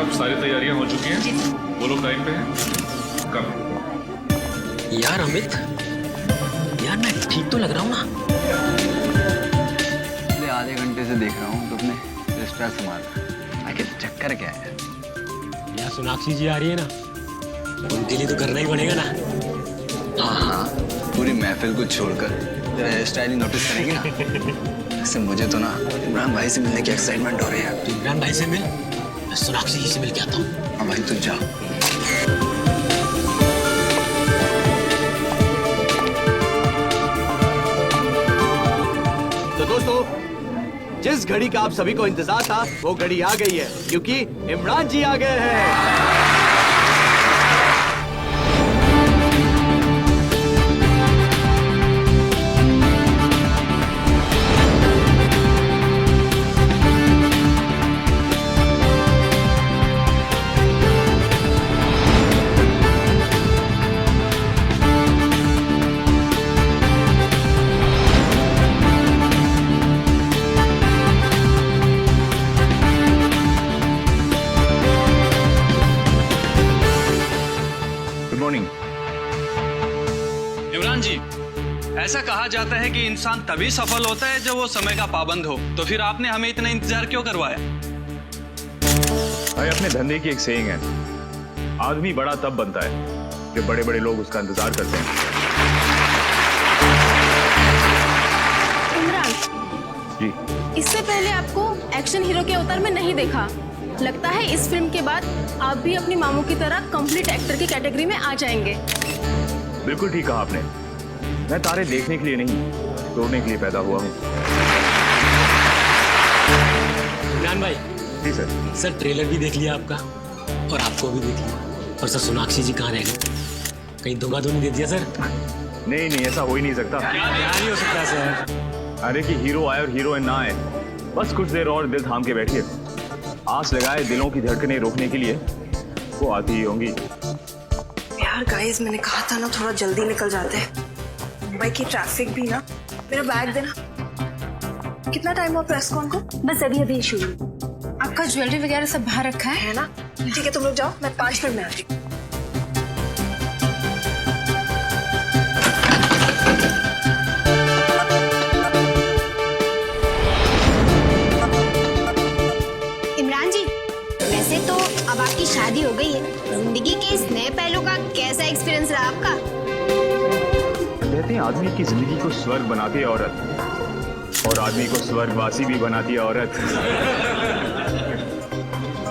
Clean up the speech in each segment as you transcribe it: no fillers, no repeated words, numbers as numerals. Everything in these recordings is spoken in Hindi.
अब सारी तैयारियां हो चुकी हैं, वो लोग टाइम पे हैं। कम यार अमित, यार मैं ठीक तो लग रहा हूँ ना? पिछले आधे घंटे से देख रहा हूँ तुमने स्ट्रेस संभाला। आखिर चक्कर क्या है? यार सोनाक्षी जी आ रही है ना, उनके लिए तो करना ही पड़ेगा ना। हाँ, पूरी महफिल को छोड़कर तेरा हेयर स्टाइल ही नोटिस करेंगे ना। ऐसे मुझे तो ना इमरान भाई से मिलने की एक्साइटमेंट हो रही है। तो इमरान भाई से मिल, मैं सोनाक्षी जी से मिल के आता हूँ। हाँ भाई, तू जा। तो दोस्तों, जिस घड़ी का आप सभी को इंतजार था, वो घड़ी आ गई है, क्योंकि इमरान जी आ गए हैं। Good morning. इमरान जी, ऐसा कहा जाता है कि इंसान तभी सफल होता है जब वो समय का पाबंद हो। तो फिर आपने हमें इतना इंतजार क्यों करवाया? भाई अपने धंधे की एक सेइंग है, आदमी बड़ा तब बनता है जब बड़े बड़े लोग उसका इंतजार करते हैं। इमरान, जी इससे पहले आपको एक्शन हीरो के अवतार में नहीं देखा। लगता है इस फिल्म के बाद आप भी अपनी मामू की तरह कंप्लीट एक्टर की कैटेगरी में आ जाएंगे। बिल्कुल ठीक कहा आपने। मैं तारे देखने के लिए नहीं, तोड़ने के लिए पैदा हुआ हूँ। इमरान भाई। जी सर। सर ट्रेलर भी देख लिया आपका, और आपको भी देख लिया। और सर सोनाक्षी जी कहाँ रह गए? कहीं धोखा तो नहीं दे दिया सर? नहीं नहीं, ऐसा हो ही नहीं सकता। क्या नहीं हो सकता सर? अरे कि हीरो आए और हीरोइन ना आए, बस कुछ देर और दिल थाम के बैठिए। आस लगाए दिलों की धड़कनें रोकने के लिए वो आती ही होंगी। यार गाइस, मैंने कहा था ना थोड़ा जल्दी निकल जाते हैं। मुंबई की ट्रैफिक भी ना। मेरा बैग देना। कितना टाइम हुआ प्रेस कॉन को? बस अभी अभी शुरू। आपका ज्वेलरी वगैरह सब बाहर रखा है ना? ठीक है, तुम लोग जाओ, मैं 5 मिनट में आती हूँ। इमरान जी, वैसे तो अब आपकी शादी हो गई है। जिंदगी के इस नए पहलू का कैसा एक्सपीरियंस रहा आपका? कहते हैं आदमी की जिंदगी को स्वर्ग बनाती है औरत, और आदमी को स्वर्गवासी भी बनाती है औरत।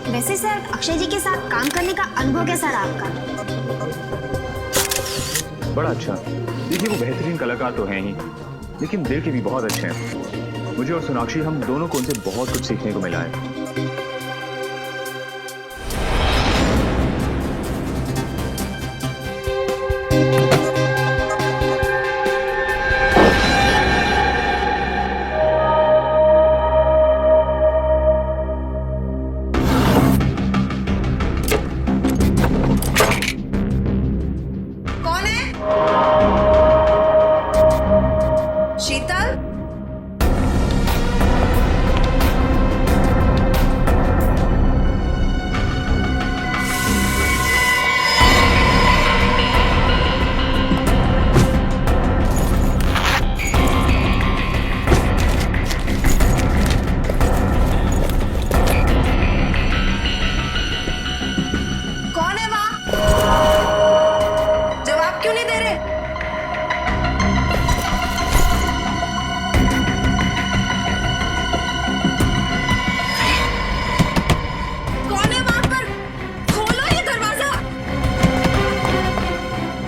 वैसे सर, अक्षय जी के साथ काम करने का अनुभव कैसा रहा आपका? बड़ा अच्छा। देखिए वो बेहतरीन कलाकार तो हैं ही, लेकिन दिल के भी बहुत अच्छे हैं। मुझे और सोनाक्षी, हम दोनों को उनसे बहुत कुछ सीखने को मिला है। कौन है? शीतल? कौन है वहां? जवाब क्यों नहीं दे रहे? कौन है वहां पर? खोलो ये दरवाजा।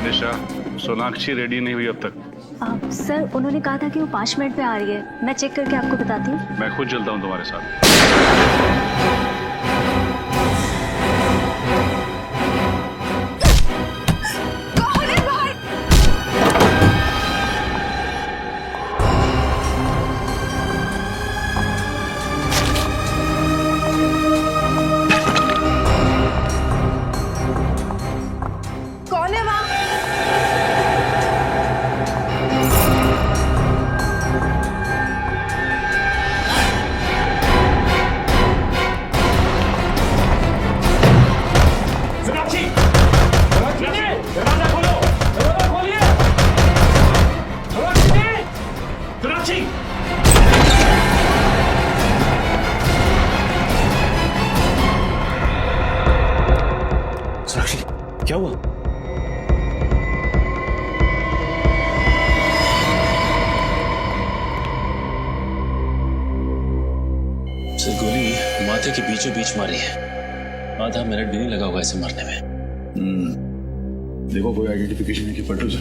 निशा, सोनाक्षी रेडी नहीं हुई अब तक। सर उन्होंने कहा था कि वो 5 मिनट में आ रही है। मैं चेक करके आपको बताती हूँ। मैं खुद चलता हूँ तुम्हारे साथ। कौन है बाहर? कौन है वहां? मौके के बीचों बीच मारी है। आधा मिनट भी नहीं लगा होगा इसे मारने में। देखो कोई आइडेंटिफिकेशन है कि पटो से।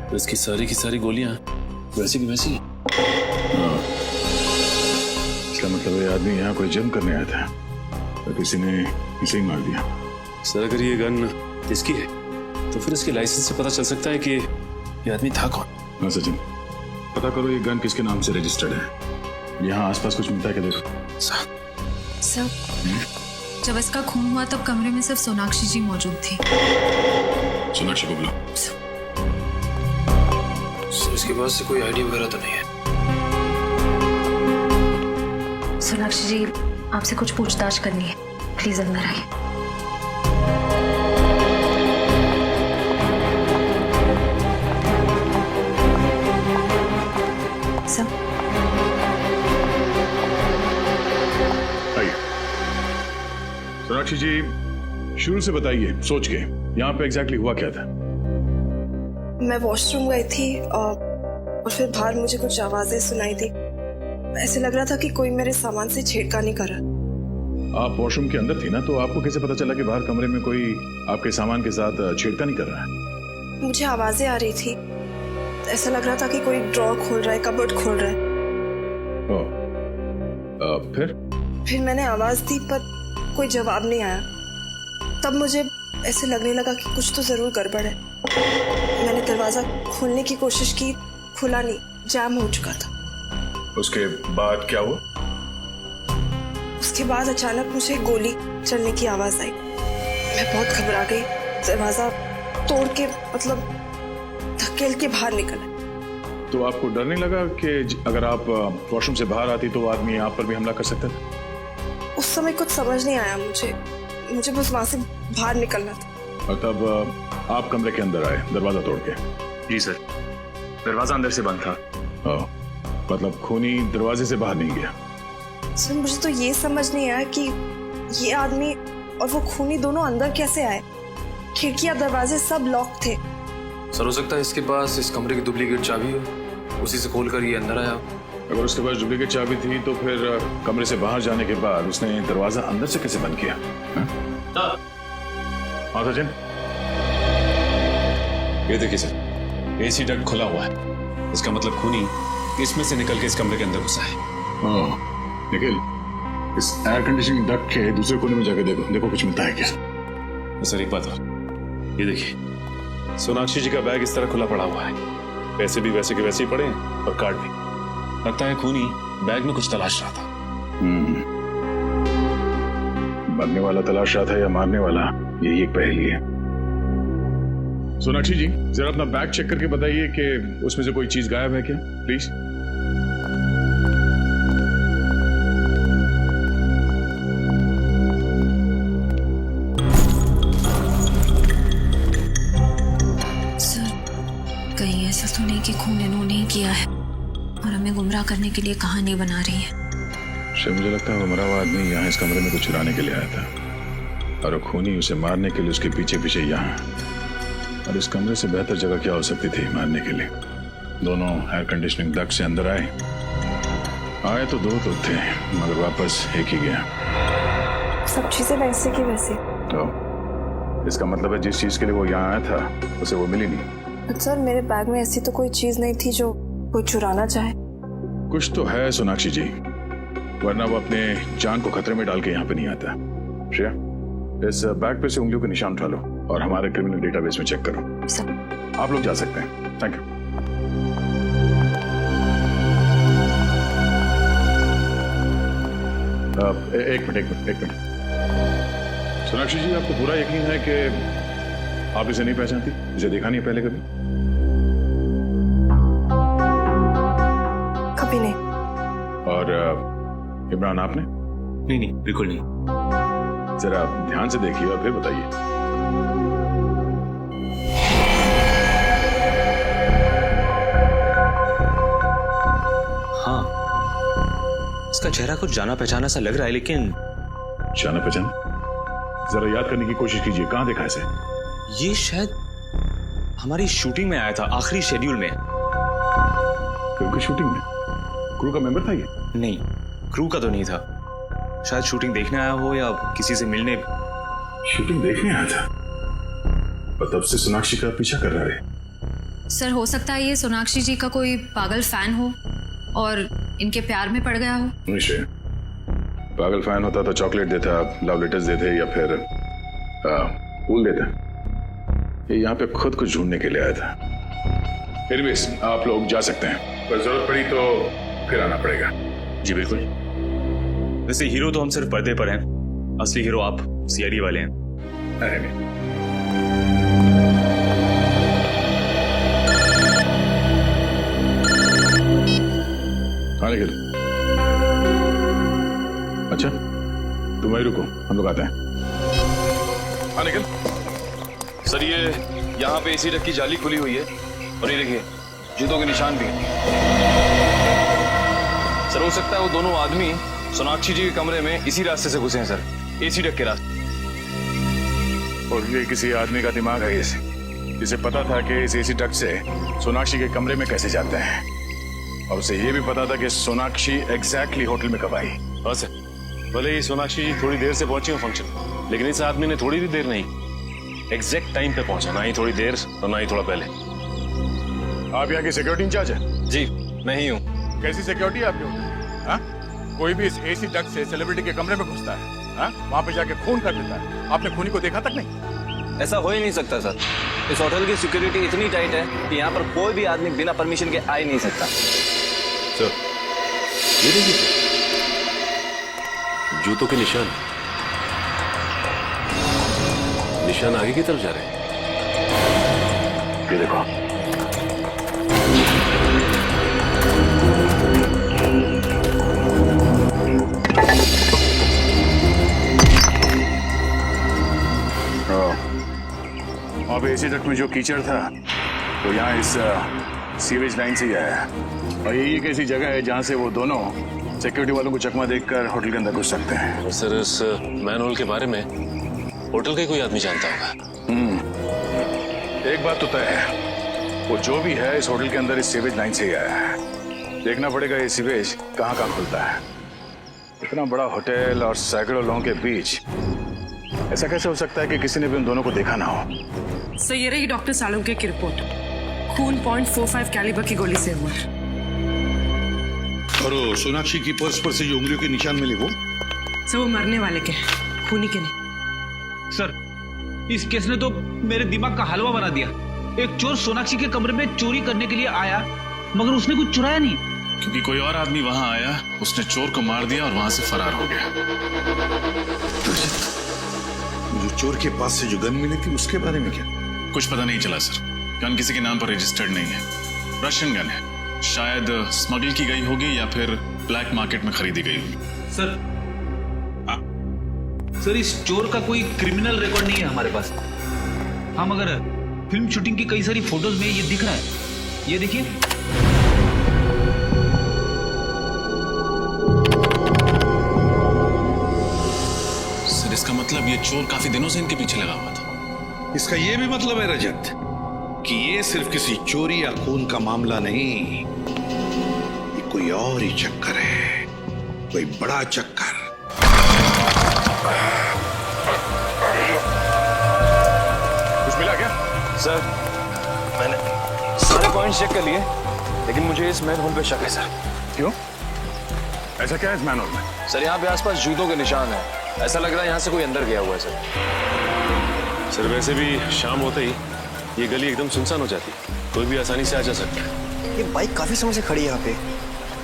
तो इसकी सारी की सारी गोलियां वैसी की वैसी। इसका मतलब ये आदमी यहाँ कोई जंग करने आया था तो किसी ने इसे ही मार दिया। सर अगर ये गन इसकी है तो फिर इसके लाइसेंस से पता चल सकता है कि ये आदमी था कौन। हाँ सचिन, पता करो ये गन किसके नाम से रजिस्टर्ड है। यहाँ आसपास कुछ मिलता है क्या देखो। सर जब इसका खून हुआ तब कमरे में सिर्फ सोनाक्षी जी मौजूद थी। सोनाक्षी को बुलाओ। इसके पास से कोई आईडी वगैरह तो नहीं है। सोनाक्षी जी आपसे कुछ पूछताछ करनी है, प्लीज अंदर आइए। सब आइए। सोनाक्षी जी शुरू से बताइए सोच के यहाँ पे एग्जैक्टली हुआ क्या था। मैं वॉशरूम गई थी और फिर बाहर मुझे कुछ आवाजें सुनाई दी। ऐसे लग रहा था कि कोई मेरे सामान से छेड़खानी कर रहा। आप वॉशरूम के अंदर थी ना, तो आपको कैसे पता चला कि बाहर कमरे में कोई आपके सामान के साथ छेड़खानी कर रहा है। मुझे आवाजें आ रही थी, ऐसा लग रहा था कि कोई ड्रॉर खोल रहा है, कबर्ड खोल रहा है। फिर मैंने आवाज दी पर कोई जवाब नहीं आया। तब मुझे ऐसे लगने लगा कि कुछ तो जरूर गड़बड़ है। मैंने दरवाजा खोलने की कोशिश की, खुला नहीं, जाम हो चुका था। उसके बाद क्या हुआ? उसके बाद अचानक मुझे गोली चलने की आवाज आई। मैं बहुत घबरा गई, दरवाजा तोड़ के मतलब धकेल के बाहर निकला। तो आपको डर नहीं लगा कि अगर आप वॉशरूम से बाहर आती तो वो आदमी आप पर भी हमला कर सकता था? उस समय कुछ समझ नहीं आया मुझे बस वहां से बाहर निकलना था। और तब आप कमरे के अंदर आए दरवाजा तोड़ के? जी सर, दरवाजा अंदर से बंद था। मतलब खूनी दरवाजे से बाहर नहीं गया। सर मुझे तो ये समझ नहीं आया कि ये आदमी और वो खूनी दोनों अंदर कैसे आए। खिड़कियां दरवाजे सब लॉक थे। सर हो सकता है इसके पास इस कमरे की डुप्लीकेट चाबी हो, उसी से खोलकर ये अंदर आया। अगर उसके पास डुप्लीकेट चाबी थी तो फिर कमरे से बाहर जाने के बाद उसने दरवाजा अंदर से कैसे बंद किया? हाँ सचिन, ये देखिए सर, एसी डक्ट खुला हुआ है। इसका मतलब खूनी इसमें से निकल के इस कमरे के अंदर घुसा है। निखिल, इस एयर कंडीशनिंग डक्ट के दूसरे कोने में जाकर देखो कुछ मिलता है क्या। सर एक बात और, ये देखिए सोनाक्षी जी का बैग इस तरह खुला पड़ा हुआ है। पैसे भी वैसे के वैसे ही पड़े हैं और कार्ड भी। लगता है खूनी बैग में कुछ तलाश रहा था। मरने वाला तलाश रहा था या मारने वाला, यही एक पहेली है। सोनाक्षी जी जरा अपना बैग चेक करके बताइए कि उसमें से कोई चीज गायब है क्या, प्लीज। कहीं ऐसा तो नहीं कि खून इन्होंने ही किया है और हमें गुमराह करने के लिए कहानी बना रही है। शायद मुझे लगता है मरा हुआ आदमी यहाँ इस कमरे में कुछ चुराने के लिए आया था और खूनी उसे मारने के लिए उसके पीछे पीछे यहाँ। और इस कमरे से बेहतर जगह क्या हो सकती थी मारने के लिए। दोनों एयर कंडीशनिंग डक्ट से अंदर आए तो दो तो थे मगर वापस एक ही गया। सब चीजें वैसे की वैसे। तो इसका मतलब है जिस चीज के लिए वो यहाँ आया था उसे वो मिली नहीं। सर मेरे बैग में ऐसी तो कोई चीज नहीं थी जो कोई चुराना चाहे। कुछ तो है सोनाक्षी जी, वरना वो अपने जान को खतरे में डाल के यहाँ पे नहीं आता। श्रेया, इस बैग पे से उंगलियों के निशान उठा लो और हमारे क्रिमिनल डेटाबेस में चेक करो। सब आप लोग जा सकते हैं। Thank you. एक मिनट। सोनाक्षी जी आपको पूरा यकीन है कि आप इसे नहीं पहचानती? इसे देखा नहीं पहले कभी? कभी नहीं। और इमरान आपने? नहीं बिल्कुल नहीं। जरा ध्यान से देखिए और फिर बताइए। हाँ, इसका चेहरा कुछ जाना पहचाना सा लग रहा है, लेकिन जाना पहचाना? जरा याद करने की कोशिश कीजिए, कहां देखा इसे? ये शायद हमारी शूटिंग में आया था, आखिरी शेड्यूल में। फिल्म की शूटिंग में क्रू का मेंबर था ये? नहीं, क्रू का तो नहीं था। शायद शूटिंग देखने आया हो या किसी से मिलने। शूटिंग देखने आया था और तब से सोनाक्षी का पीछा कर रहा है। सर हो सकता है ये सोनाक्षी जी का कोई पागल फैन हो और इनके प्यार में पड़ गया हो। निश्चय, पागल फैन होता तो चॉकलेट देता, लव लेटर्स देते या फिर फूल देता। ये यहाँ पे खुद को ढूंढने के लिए आया था। फिर भी आप लोग जा सकते हैं, पर जरूरत पड़ी तो फिर आना पड़ेगा। जी बिल्कुल। वैसे हीरो तो हम सिर्फ पर्दे पर हैं, असली हीरो आप सीआईडी वाले हैं। अरे नहीं, हाँ निखिल। अच्छा तुम वहीं रुको, हम लोग आते हैं। हाँ निखिल। सर ये यहाँ पे एसी डक की जाली खुली हुई है और ये देखिए जूतों के निशान भी हैं। सर हो सकता है वो दोनों आदमी सोनाक्षी जी के कमरे में इसी रास्ते से घुसे हैं सर, एसी डक के रास्ते। और ये किसी आदमी का दिमाग है जिसे पता था कि इस एसी डक से सोनाक्षी के कमरे में कैसे जाते हैं, और उसे ये भी पता था कि सोनाक्षी एग्जैक्टली होटल में कब आई। हाँ सर, भले ही सोनाक्षी जी थोड़ी देर से पहुंची हो फंक्शन, लेकिन इस आदमी ने थोड़ी भी देर नहीं, एग्जैक्ट टाइम पे पहुंचा, ना ही थोड़ी देर और ना ही थोड़ा पहले। आप यहाँ की सिक्योरिटी इंचार्ज है? जी मैं ही हूँ। कैसी सिक्योरिटी है आपकी? हाँ? कोई भी इस एसी डक से सेलिब्रिटी के कमरे में घुसता है, हाँ? वहाँ पे जाके खून कर देता है। आपने खूनी को देखा तक नहीं? ऐसा हो ही नहीं सकता सर। इस होटल की सिक्योरिटी इतनी टाइट है कि यहाँ पर कोई भी आदमी बिना परमिशन के आ ही नहीं सकता। सर ये देखिए जूतों के निशान आगे की तरफ जा रहे हैं। ये देखो, अब एसी डक में जो कीचड़ था वो यहाँ इस सीवेज लाइन से ही आया, और यही एक ऐसी जगह है जहाँ से वो दोनों सिक्योरिटी वालों को चकमा देखकर होटल के अंदर घुस सकते हैं। सर इस मैनहोल के बारे में होटल का कोई आदमी जानता होगा? एक बात तो तय है, वो जो भी है इस होटल के अंदर इस सीवेज लाइन से ही आया है। देखना पड़ेगा ये सीवेज कहाँ कहाँ खुलता है। इतना बड़ा होटल और सैकड़ों लोगों के बीच ऐसा कैसे हो सकता है कि किसी ने भी उन दोनों को देखा ना हो? सर ये रही डॉक्टर सालुंके की रिपोर्ट। खून .45 कैलिबर की गोली से हुआ। और सोनाक्षी की पर्स पर से जो उंगलियों के निशान मिले वो? सर वो मरने वाले के, खूनी के नहीं। सर इस केस ने तो मेरे दिमाग का हलवा बना दिया। एक चोर सोनाक्षी के कमरे में चोरी करने के लिए आया, मगर उसने कुछ चुराया नहीं, क्योंकि कोई और आदमी वहां आया, उसने चोर को मार दिया और वहां से फरार हो गया। जो चोर के पास से जो गन मिली थी उसके बारे में क्या? कुछ पता नहीं चला सर। गन किसी के नाम पर रजिस्टर्ड नहीं है, रशियन गन है। शायद स्मगल की गई होगी या फिर ब्लैक मार्केट में खरीदी गई होगी। सर इस चोर का कोई क्रिमिनल रिकॉर्ड नहीं है हमारे पास। हम अगर फिल्म शूटिंग की कई सारी फोटोज में ये दिख रहा है, ये देखिए। सर इसका मतलब ये चोर काफी दिनों से इनके पीछे लगा हुआ था। इसका ये भी मतलब है रजत कि ये सिर्फ किसी चोरी या खून का मामला नहीं, ये कोई और ही चक्कर है, कोई बड़ा चक्कर। कुछ मिला क्या? सर मैंने सारे पॉइंट्स चेक कर लिए, लेकिन मुझे इस मैनहोल पे शक है सर। क्यों? ऐसा क्या है इस मैनहोल में? सर यहाँ पे आसपास जूतों के निशान हैं। ऐसा लग रहा है यहाँ से कोई अंदर गया हुआ है सर। सर वैसे भी शाम होते ही ये गली एकदम सुनसान हो जाती है, कोई भी आसानी से आ जा सकता है। ये बाइक काफी समय से खड़ी है यहाँ पे,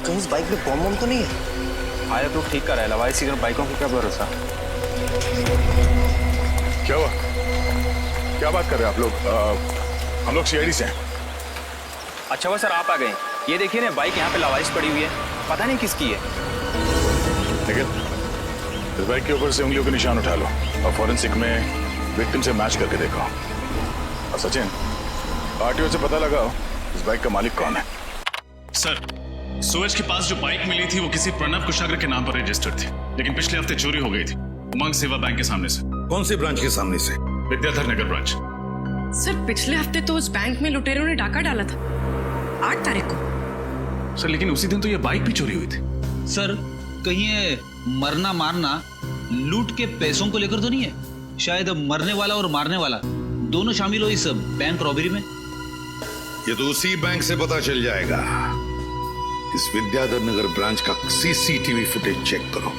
कहीं इस बाइक में बम तो नहीं है? आया तो ठीक कर रहा है, इसी तरह बाइकों को क्या भरोसा। क्या हुआ? क्या बात कर रहे हैं आप लोग? हम लोग सीआईडी से हैं। अच्छा हुआ सर आप आ गए। ये देखिए ना बाइक यहाँ पे लावारिस पड़ी हुई है, पता नहीं किसकी है। लेकिन इस बाइक के ऊपर से उंगलियों के निशान उठा लो और फॉरेंसिक में विक्टिम से मैच करके देखो। और सचिन, आरटीओ से पता लगाओ इस बाइक का मालिक कौन है। सर सूरज के पास जो बाइक मिली थी वो किसी प्रणव कुशाग्र के नाम पर रजिस्टर्ड थी, लेकिन पिछले हफ्ते चोरी हो गई थी उमंग सेवा बैंक के सामने से। कौन से ब्रांच के सामने से? विद्याधर नगर ब्रांच। सर पिछले हफ्ते तो उस बैंक में लुटेरों ने डाका डाला था, 8 तारीख को। सर लेकिन उसी दिन तो ये बाइक भी चोरी हुई थी। सर कहीं ये मरना मारना लूट के पैसों को लेकर तो नहीं है? शायद मरने वाला और मारने वाला दोनों शामिल हो इस बैंक रॉबरी में। ये तो उसी बैंक से पता चल जाएगा। इस विद्याधर नगर ब्रांच का सीसीटीवी फुटेज चेक करो।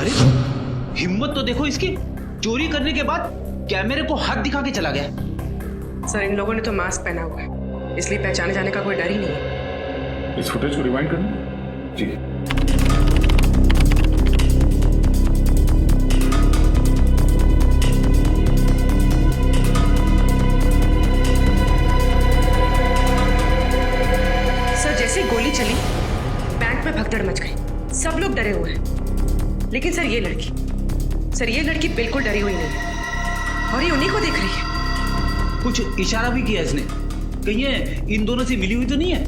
अरे हिम्मत तो देखो इसकी, चोरी करने के बाद कैमरे को हाथ दिखा के चला गया। सर इन लोगों ने तो मास्क पहना हुआ है, इसलिए पहचाने जाने का कोई डर ही नहीं है। इस फुटेज को रिवाइंड करना जी। सर जैसे गोली चली बैंक में भगदड़ मच गई, सब लोग डरे हुए हैं। लेकिन सर ये लड़की बिल्कुल डरी हुई नहीं है और ये उन्हीं को देख रही है। कुछ इशारा भी किया इसने, कहीं ये इन दोनों से मिली हुई तो नहीं है?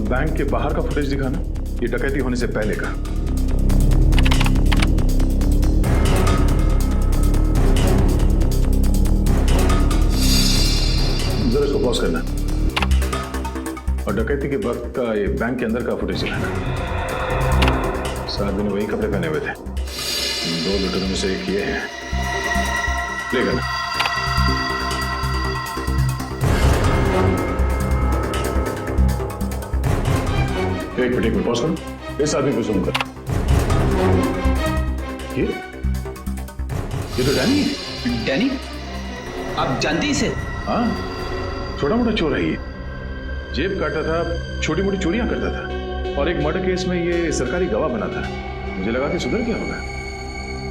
बैंक के बाहर का फुटेज दिखाना, ये डकैती होने से पहले का। जरा इसको पॉज करना और डकैती के वक्त का ये बैंक के अंदर का फुटेज दिखाना। साथ में वही कपड़े पहने हुए थे, 2 लुटेरों में से एक ये है। प्ले करना। एक मिनट पॉज करो, इस आदमी को जूम कर। ये तो डैनी है। डैनी? आप जानते हैं इसे? हाँ, छोटा मोटा चोर है ये। जेब काटता था, छोटी मोटी चोरियां करता था और एक मर्डर केस में ये सरकारी गवाह बना था। मुझे लगा कि सुधर गया होगा,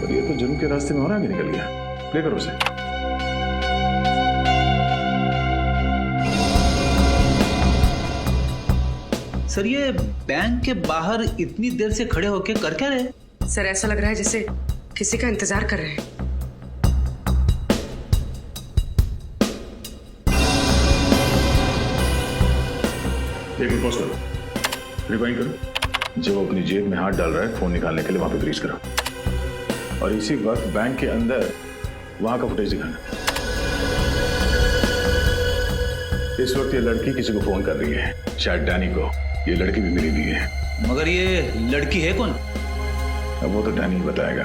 पर ये तो जुर्म के रास्ते में और आगे निकल गया। प्ले करो उसे। सर ये बैंक के बाहर इतनी देर से खड़े होके कर क्या रहे? सर ऐसा लग रहा है जैसे किसी का इंतजार कर रहे हैं। एक पॉज करो, रिवाइंड करो। जब वो अपनी जेब में हाथ डाल रहा है फोन निकालने के लिए, वहां पे फ्रीज करो और इसी वक्त बैंक के अंदर वहां का फुटेज दिखाना। इस वक्त ये लड़की किसी को फोन कर रही है, शायद डैनी को। ये लड़की भी मिली हुई है। मगर ये लड़की है कौन? अब वो तो डैनी बताएगा।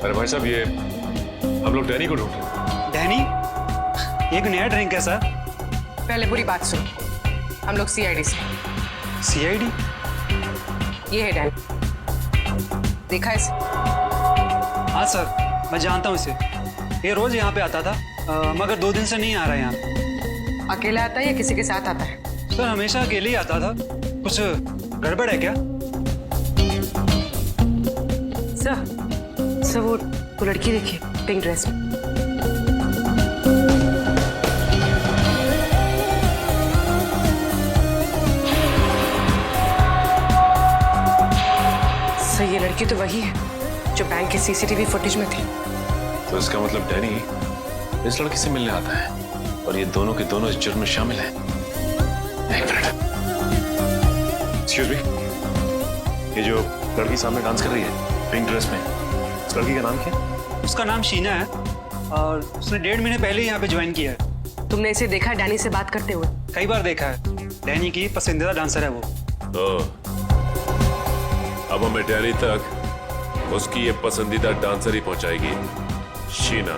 अरे भाई साहब, ये हम लोग डैनी को ढूंढ रहे हैं। डैनी एक नया ड्रिंक है सर। पहले पूरी बात सुनो, हम लोग सीआईडी से। सीआईडी? ये है डैनी, देखा इसे? हाँ सर, मैं जानता हूँ इसे। ये रोज यहाँ पे आता था, मगर 2 दिन से नहीं आ रहा है यहाँ। अकेला आता है या किसी के साथ आता है? सर हमेशा अकेले ही आता था। कुछ गड़बड़ है क्या? सर वो लड़की देखिए पिंक ड्रेस में। सर ये लड़की तो वही है जो बैंक के सीसीटीवी फुटेज में थी। तो इसका मतलब डैनी इस लड़की से मिलने आता है और ये दोनों के दोनों इस जुर्म में शामिल हैं। एक मिनट, एक्सक्यूज मी, ये जो लड़की सामने डांस कर रही है पिंक ड्रेस में, इस लड़की का नाम क्या है? उसका नाम शीना है और उसने 1.5 महीने पहले ही यहाँ पे ज्वाइन किया है। तुमने इसे देखा है डैनी से बात करते हुए? कई बार देखा है। डैनी की पसंदीदा डांसर है वो। अब हमें डैनी तक उसकी ये पसंदीदा डांसर ही पहुंचाएगी, शीना।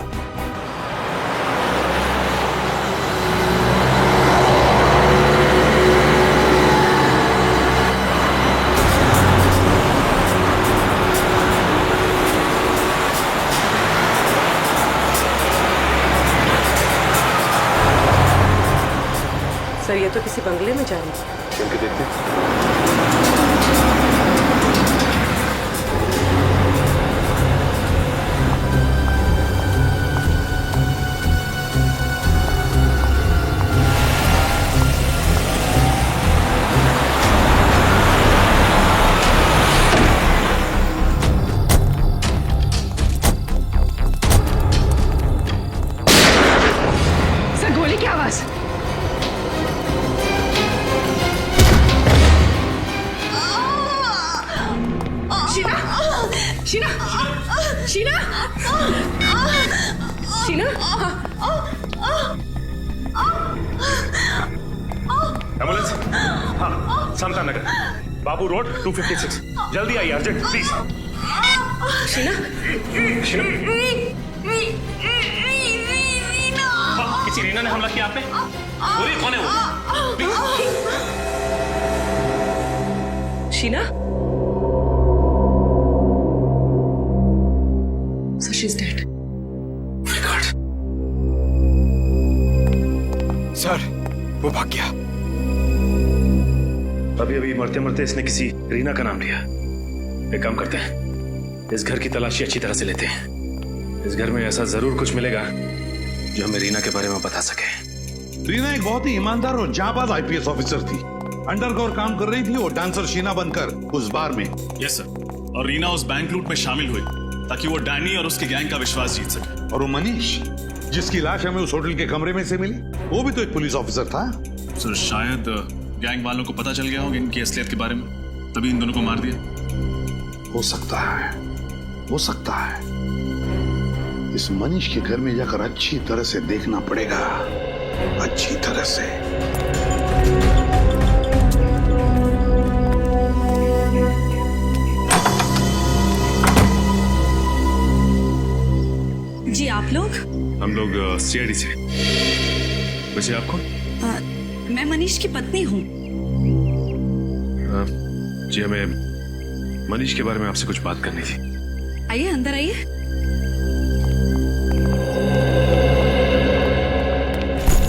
ये तो किसी बंगले में जा रही है। चल के देखते हैं। सर गोली की आवाज। शीना शीना शीना शीना एम्बुलेंस। हाँ, समता नगर, बाबू रोड 256। जल्दी आइए, अर्जेंट प्लीज। शीना शीना, किसी रीना ने हमला किया आप पे? बोलिए कौन है वो? Sheena So she's dead. My God. Sir वो भाग गया। अभी अभी मरते मरते इसने किसी रीना का नाम लिया। एक काम करते हैं, इस घर की तलाशी अच्छी तरह से लेते हैं। इस घर में ऐसा जरूर कुछ मिलेगा जो हमें रीना के बारे में बता सके। रीना एक बहुत ही ईमानदार और जांबाज आईपीएस ऑफिसर थी। अंडरकवर काम कर रही थी वो डांसर शीना बनकर उस बार में। Yes sir. और रीना उस बैंक लूट में शामिल हुई ताकि वो डैनी और उसके गैंग का विश्वास जीत सके। और वो मनीष जिसकी लाश हमें उस होटल के कमरे में से मिली, वो भी तो एक पुलिस ऑफिसर था। सर शायद गैंग वालों को पता चल गया होगा इनकी असलियत के बारे में, तभी इन दोनों को मार दिया। हो सकता है, हो सकता है। इस मनीष के घर में जाकर अच्छी तरह से देखना पड़ेगा, अच्छी तरह से। जी आप लोग? हम लोग सीआईडी से। वैसे आप कौन? मैं मनीष की पत्नी हूँ। जी हमें मनीष के बारे में आपसे कुछ बात करनी थी। आइए अंदर आइए।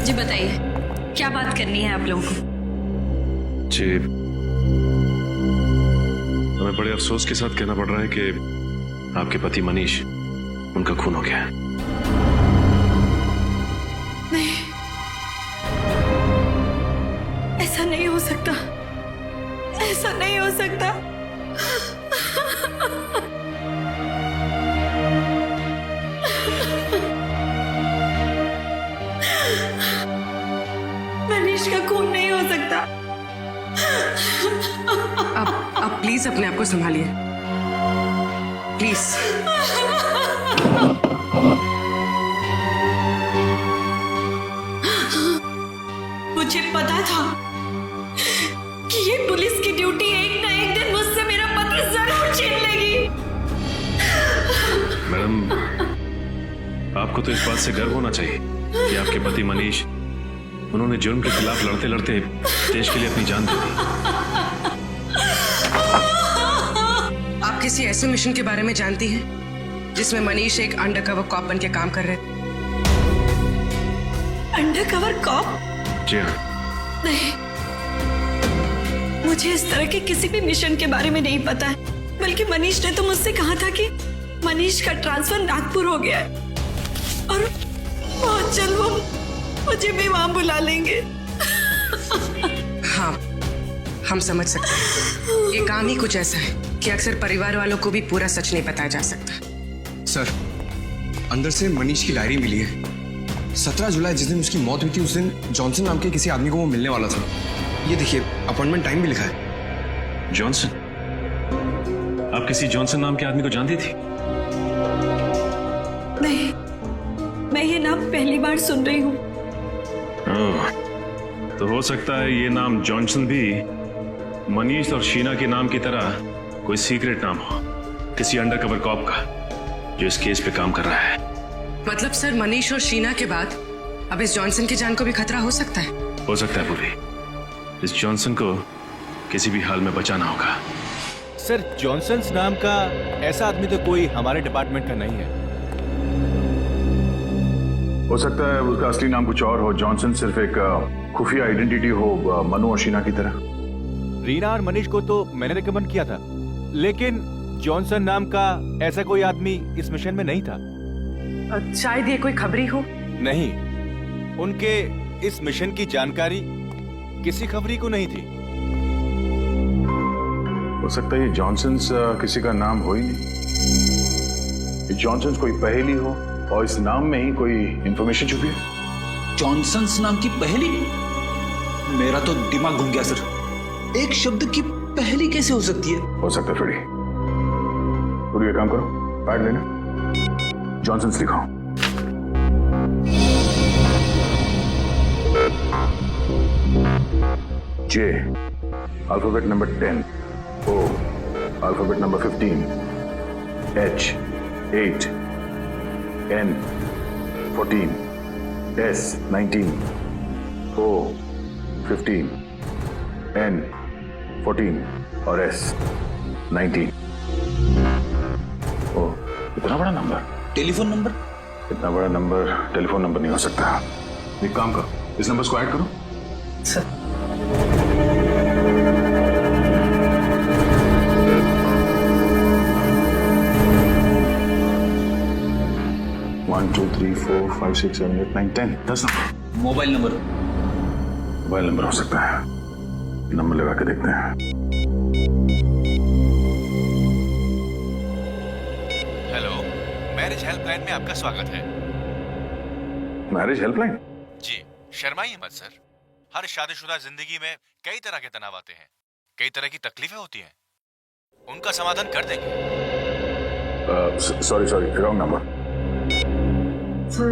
जी बताइए क्या बात करनी है आप लोगों को? जी हमें बड़े अफसोस के साथ कहना पड़ रहा है कि आपके पति मनीष, उनका खून हो गया है। नहीं, ऐसा नहीं हो सकता, ऐसा नहीं हो सकता। मनीष का खून नहीं हो सकता। आप प्लीज अपने आप को संभालिए, प्लीज। मुझे पता था कि ये पुलिस की ड्यूटी एक ना एक दिन मुझसे मेरा पति जरूर छीन लेगी। मैडम, आपको तो इस बात से गर्व होना चाहिए कि आपके पति मनीष, उन्होंने जुर्म के खिलाफ लड़ते लड़ते देश के लिए अपनी जान दे दी। आप किसी ऐसे मिशन के बारे में जानती हैं जिसमें मनीष एक अंडरकवर कॉप बन के काम कर रहे थे? Undercover corp? जी हाँ। नहीं, मुझे इस तरह के किसी भी मिशन के बारे में नहीं पता है। बल्कि मनीष ने तो मुझसे कहा था कि मनीष का ट्रांसफर नागपुर हो गया है और बहुत जल्द वो मुझे भी वहां बुला लेंगे। हाँ, हम समझ सकते हैं। ये काम ही कुछ ऐसा है कि अक्सर परिवार वालों को भी पूरा सच नहीं बताया जा सकता। सर, अंदर से मनीष की डायरी मिली है। 17 जुलाई जिस दिन उसकी मौत हुई थी, उस दिन जॉनसन नाम के किसी आदमी को वो मिलने वाला था। ये देखिए, अपॉइंटमेंट टाइम भी लिखा है। जॉनसन? आप किसी जॉनसन नाम के आदमी को जानती थी? नहीं, मैं ये नाम पहली बार सुन रही हूँ। तो हो सकता है ये नाम जॉनसन भी मनीष और शीना के नाम की तरह कोई सीक्रेट नाम हो, किसी अंडरकवर कॉप का जो इस केस पे काम कर रहा है। मतलब सर, मनीष और शीना के बाद अब इस जॉनसन की जान को भी खतरा हो सकता है? हो सकता है पूरी। इस जॉनसन को किसी भी हाल में बचाना होगा। सर, जॉनसन नाम का ऐसा आदमी तो कोई हमारे डिपार्टमेंट का नहीं है। हो सकता है उसका असली नाम कुछ और हो। जॉनसन सिर्फ एक खुफिया आइडेंटिटी हो, मनु और शीना की तरह। रीना और मनीष को तो मैंने रिकमेंड किया था, लेकिन जॉनसन नाम का ऐसा कोई आदमी इस मिशन में नहीं था। शायद ये कोई खबरी हो। नहीं, उनके इस मिशन की जानकारी किसी खबरी को नहीं थी। हो सकता है ये जॉनसन किसी का नाम हो ही नहीं। जॉनसन कोई पहेली हो और इस नाम में ही कोई इंफॉर्मेशन छुपी है। जॉनसन्स नाम की पहेली? मेरा तो दिमाग घूम गया सर। एक शब्द की पहेली कैसे हो सकती है? हो सकता है फ्रेडी। तुम ये काम करो, पैड लेना, Johnson's लिखाओ। J, alphabet number 10. O, alphabet number 15. H, 8. N, 14. S, 19. O, 15. N, 14. और S, 19. ओ, इतना बड़ा नंबर? Telephone number? इतना बड़ा नंबर टेलीफोन नंबर नहीं हो सकता। एक काम करो, इस नंबर को ऐड करो। Sir 1 2 3 4 5 6 7 8 9 10 10 number. Mobile number? Mobile number हो सकता है, नंबर लगा के देखते हैं। हेलो, मैरिज हेल्पलाइन में आपका स्वागत है। Marriage helpline? जी, शर्माइए मत सर। हर शादीशुदा जिंदगी में कई तरह के तनाव आते हैं, कई तरह की तकलीफें होती हैं, उनका समाधान कर देंगे। Sorry wrong number. सर